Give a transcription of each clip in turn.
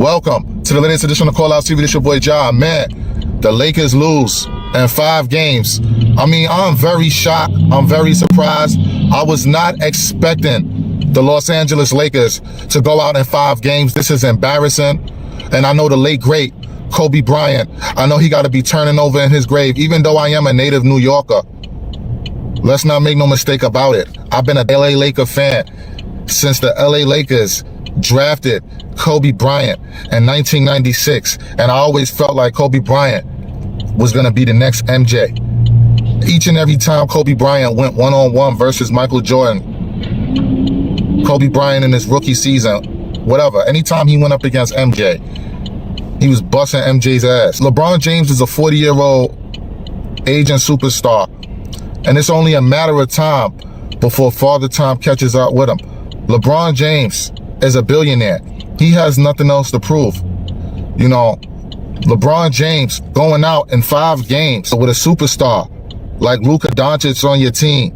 Welcome to the latest edition of Call Out TV. This your boy Ja. Man, the Lakers lose in 5 games. I mean, I'm very shocked. I'm very surprised. I was not expecting the Los Angeles Lakers to go out in 5 games. This is embarrassing. And I know the late, great Kobe Bryant, I know he got to be turning over in his grave, even though I am a native New Yorker. Let's not make no mistake about it. I've been a LA Laker fan since the LA Lakers drafted Kobe Bryant in 1996, and I always felt like Kobe Bryant was going to be the next MJ. Each and every time Kobe Bryant went one-on-one versus Michael Jordan, Kobe Bryant in his rookie season, whatever, anytime he went up against MJ, he was busting MJ's ass. LeBron James is a 40-year-old aging superstar, and it's only a matter of time before Father Time catches up with him. LeBron James is a billionaire. He has nothing else to prove. You know, LeBron James going out in 5 games with a superstar like Luka Doncic on your team.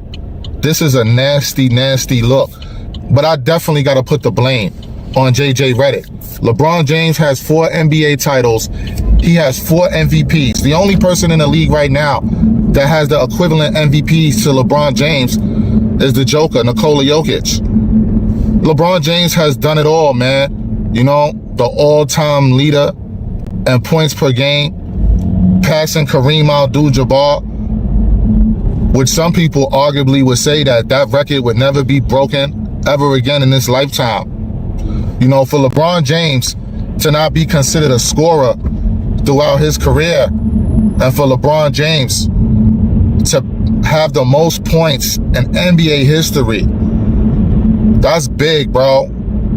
This is a nasty, nasty look. But I definitely got to put the blame on JJ Redick. LeBron James has 4 NBA titles. He has 4 MVPs. The only person in the league right now that has the equivalent MVPs to LeBron James is the Joker, Nikola Jokic. LeBron James has done it all, man. You know, the all-time leader in points per game, passing Kareem Abdul-Jabbar, which some people arguably would say that that record would never be broken ever again in this lifetime. You know, for LeBron James to not be considered a scorer throughout his career, and for LeBron James to have the most points in NBA history, that's big, bro.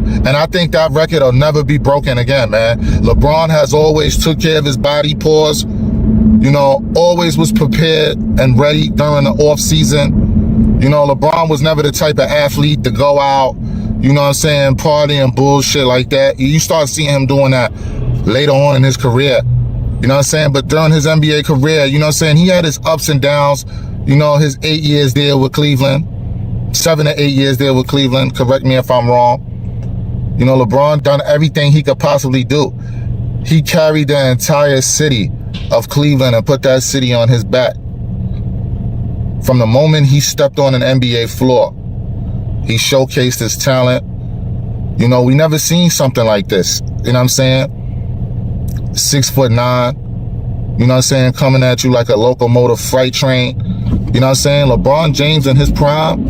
And I think that record will never be broken again, man. LeBron has always took care of his body, pause. You know, always was prepared and ready during the off season. You know, LeBron was never the type of athlete to go out, you know what I'm saying, party and bullshit like that. You start seeing him doing that later on in his career. You know what I'm saying? But during his NBA career, you know what I'm saying, he had his ups and downs. You know, his 8 years there with Cleveland, 7 to 8 years there with Cleveland. Correct me if I'm wrong. You know, LeBron done everything he could possibly do. He carried the entire city of Cleveland and put that city on his back. From the moment he stepped on an NBA floor, he showcased his talent. You know, we never seen something like this. You know what I'm saying? 6'9", you know what I'm saying, coming at you like a locomotive freight train. You know what I'm saying? LeBron James in his prime,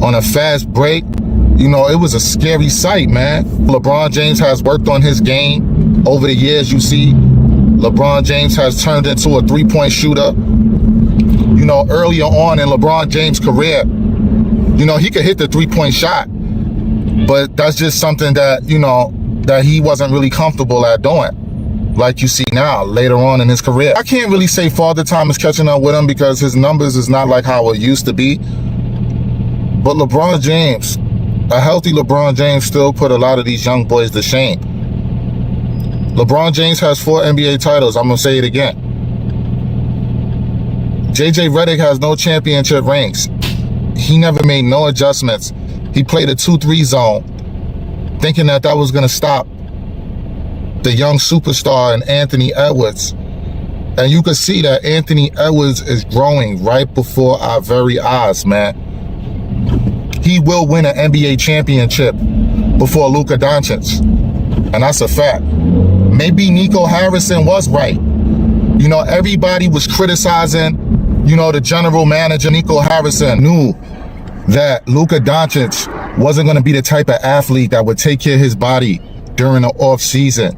on a fast break, you know, it was a scary sight, man. LeBron James has worked on his game over the years. You see, LeBron James has turned into a 3-point shooter. You know, earlier on in LeBron James' career, you know, he could hit the 3-point shot, but that's just something that, you know, that he wasn't really comfortable at doing, like you see now, later on in his career. I can't really say Father Time is catching up with him because his numbers is not like how it used to be. But LeBron James, a healthy LeBron James, still put a lot of these young boys to shame. LeBron James has 4 NBA titles. I'm going to say it again. JJ Redick has no championship rings. He never made no adjustments. He played a 2-3 zone, thinking that that was going to stop the young superstar in Anthony Edwards. And you can see that Anthony Edwards is growing right before our very eyes, man. He will win an NBA championship before Luka Doncic. And that's a fact. Maybe Nico Harrison was right. You know, everybody was criticizing, you know, the general manager, Nico Harrison, knew that Luka Doncic wasn't going to be the type of athlete that would take care of his body during the off season,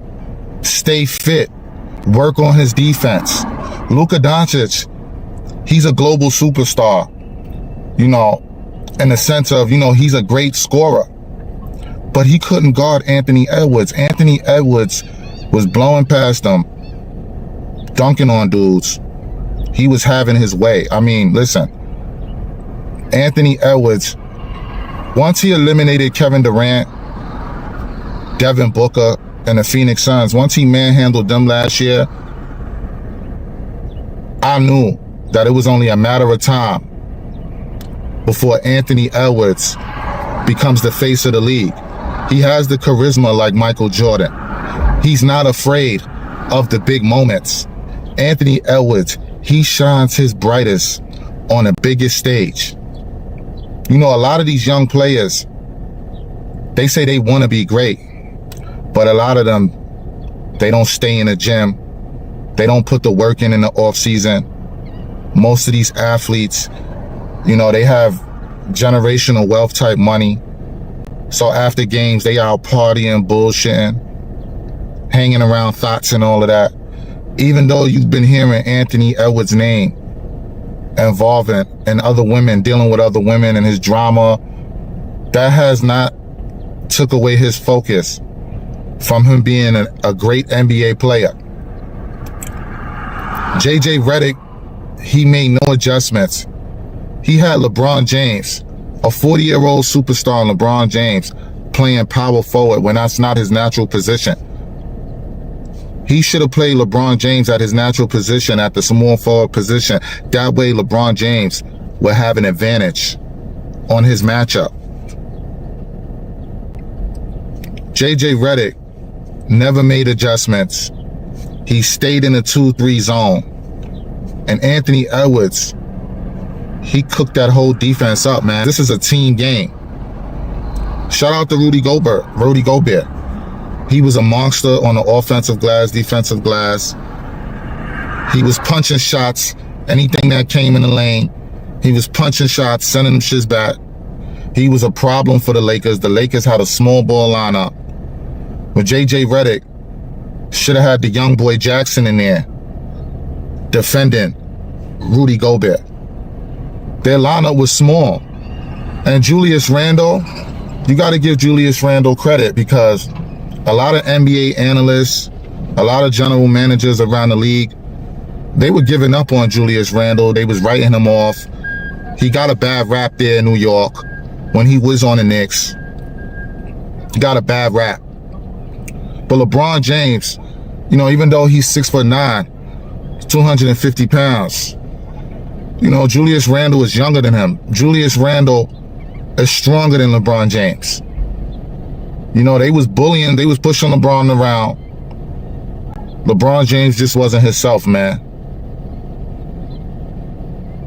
stay fit, work on his defense. Luka Doncic, he's a global superstar, you know, in the sense of, you know, he's a great scorer, but he couldn't guard Anthony Edwards. Anthony Edwards was blowing past him, dunking on dudes. He was having his way. I mean, listen, Anthony Edwards, once he eliminated Kevin Durant, Devin Booker, and the Phoenix Suns, once he manhandled them last year, I knew that it was only a matter of time before Anthony Edwards becomes the face of the league. He has the charisma like Michael Jordan. He's not afraid of the big moments. Anthony Edwards, he shines his brightest on the biggest stage. You know, a lot of these young players, they say they want to be great, but a lot of them, they don't stay in the gym. They don't put the work in the off season. Most of these athletes, you know, they have generational wealth type money. So after games, they out partying, bullshitting, hanging around thoughts and all of that. Even though you've been hearing Anthony Edwards' name involving and other women, dealing with other women and his drama, that has not took away his focus from him being a great NBA player. JJ Redick, he made no adjustments. He had LeBron James, a 40-year-old superstar, LeBron James, playing power forward when that's not his natural position. He should have played LeBron James at his natural position, at the small forward position. That way LeBron James will have an advantage on his matchup. JJ Redick never made adjustments. He stayed in the 2-3 zone. And Anthony Edwards, he cooked that whole defense up, man. This is a team game. Shout out to Rudy Gobert. He was a monster on the offensive glass, defensive glass. He was punching shots, anything that came in the lane. He was punching shots, sending them shits back. He was a problem for the Lakers. The Lakers had a small ball lineup. But JJ Redick should have had the young boy Jackson in there defending Rudy Gobert. Their lineup was small. And Julius Randle, you got to give Julius Randle credit, because a lot of NBA analysts, a lot of general managers around the league, they were giving up on Julius Randle. They was writing him off. He got a bad rap there in New York when he was on the Knicks. He got a bad rap. But LeBron James, you know, even though he's 6'9", 250 pounds, you know, Julius Randle is younger than him. Julius Randle is stronger than LeBron James. You know, they was bullying, they was pushing LeBron around. LeBron James just wasn't himself, man.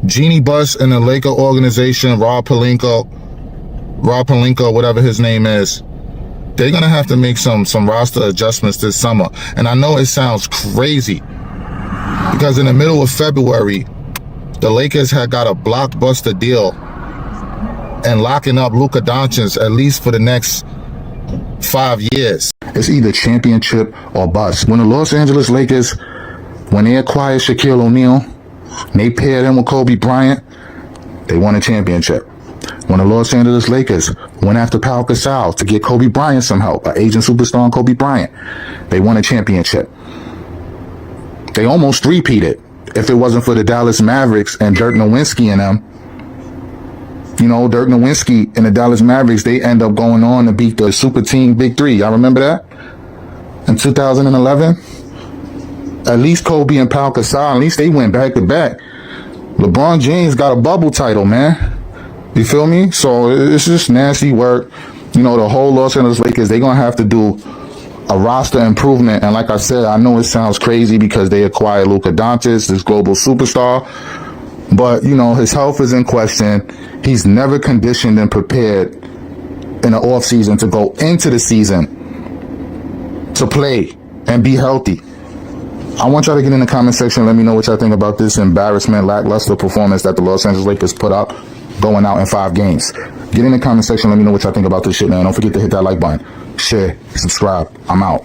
Jeannie Buss and the Laker organization, Rob Pelinka, whatever his name is, they're going to have to make some roster adjustments this summer. And I know it sounds crazy, because in the middle of February, the Lakers had got a blockbuster deal and locking up Luka Doncic at least for the next 5 years. It's either championship or bust. When the Los Angeles Lakers, when they acquired Shaquille O'Neal, they paired him with Kobe Bryant, they won a championship. When the Los Angeles Lakers went after Pau Gasol to get Kobe Bryant some help, an aging superstar Kobe Bryant, they won a championship. They almost three-peated if it wasn't for the Dallas Mavericks and Dirk Nowitzki and them. You know, Dirk Nowitzki and the Dallas Mavericks, they end up going on to beat the super team Big Three. Y'all remember that? In 2011? At least Kobe and Pau Gasol, at least they went back to back. LeBron James got a bubble title, man. You feel me? So it's just nasty work. You know, the whole Los Angeles Lakers, they're going to have to do a roster improvement. And like I said, I know it sounds crazy because they acquired Luka Doncic, this global superstar. But, you know, his health is in question. He's never conditioned and prepared in the offseason to go into the season to play and be healthy. I want y'all to get in the comment section and let me know what y'all think about this embarrassment, lackluster performance that the Los Angeles Lakers put up going out in 5 games. Get in the comment section, let me know what y'all think about this shit, man. Don't forget to hit that like button, share, subscribe. I'm out.